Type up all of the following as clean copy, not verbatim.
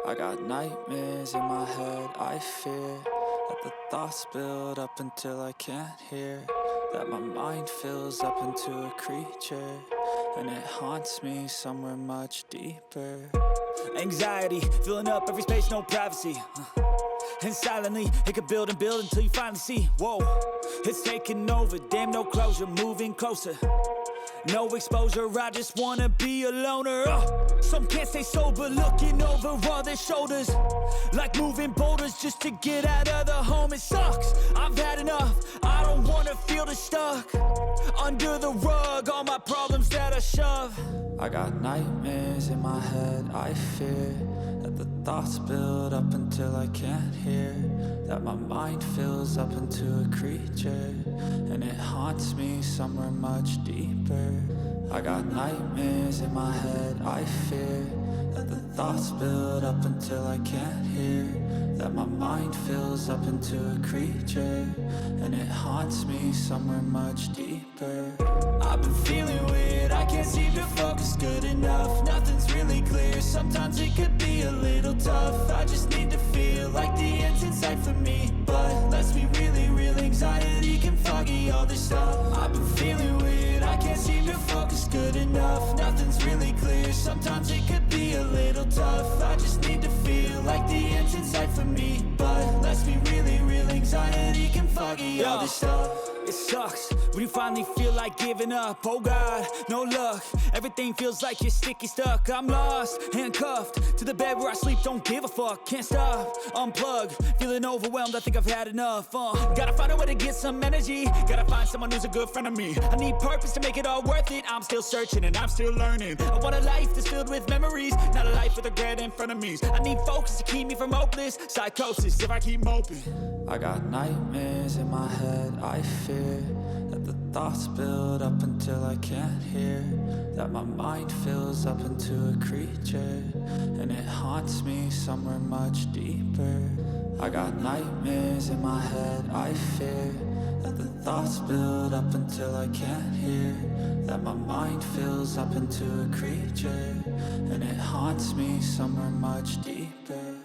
I got nightmares in my head, I fear that the thoughts build up until I can't hear, that my mind fills up into a creature, and it haunts me somewhere much deeper. Anxiety, filling up every space, no privacy, and silently, it could build and build until you finally see, whoa, it's taking over, damn no closure, moving closer. No exposure, I just wanna be a loner. Some can't stay sober, looking over all their shoulders, like moving boulders just to get out of the home. It sucks, I've had enough, I don't wanna feel the stuck under the rug, all my problems that I shove. I got nightmares in my head, I fear that the thoughts build up until I can't hear, that my mind fills up into a creature, and it haunts me somewhere much deeper. I got nightmares in my head, I fear that the thoughts build up until I can't hear, that my mind fills up into a creature, and it haunts me somewhere much deeper. I've been feeling weird, I can't seem to focus good enough, nothing's really clear, sometimes it could be a little tough. I just need to feel like the end's in sight for me, but let's be really real, anxiety can foggy all this stuff. I've been feeling weird, I can't seem to focus good enough, nothing's really clear, sometimes it could be a little tough. I just need to feel like the end's in sight for me, but let's be really real, anxiety can foggy all this stuff. It sucks when you finally feel like giving up. Oh God, no luck, everything feels like you're sticky stuck. I'm lost, handcuffed to the bed where I sleep, don't give a fuck. Can't stop, unplug, feeling overwhelmed, I think I've had enough. Gotta find a way to get some energy, gotta find someone who's a good friend of me. I need purpose to make it all worth it, I'm still searching and I'm still learning. I want a life that's filled with memories, not a life with regret in front of me. I need focus to keep me from hopeless psychosis if I keep moping. I got nightmares in my head, I fear that the thoughts build up until I can't hear, that my mind fills up into a creature, and it haunts me somewhere much deeper. I got nightmares in my head, I fear that the thoughts build up until I can't hear, that my mind fills up into a creature, and it haunts me somewhere much deeper.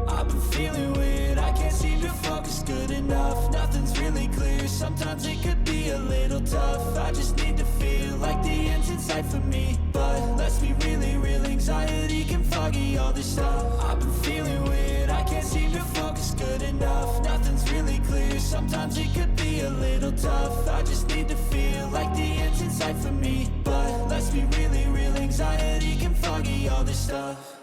I've been feeling weird, I can't seem to focus good enough, nothing's really clear, sometimes it could be a little tough. I just need to feel like the end's in sight for me, but let's be really real, anxiety can foggy all this stuff. I've been feeling weird, I can't seem to focus good enough, nothing's really clear, sometimes it could be a little tough. I just need to feel like the end's in sight for me, but let's be really real, anxiety can foggy all this stuff.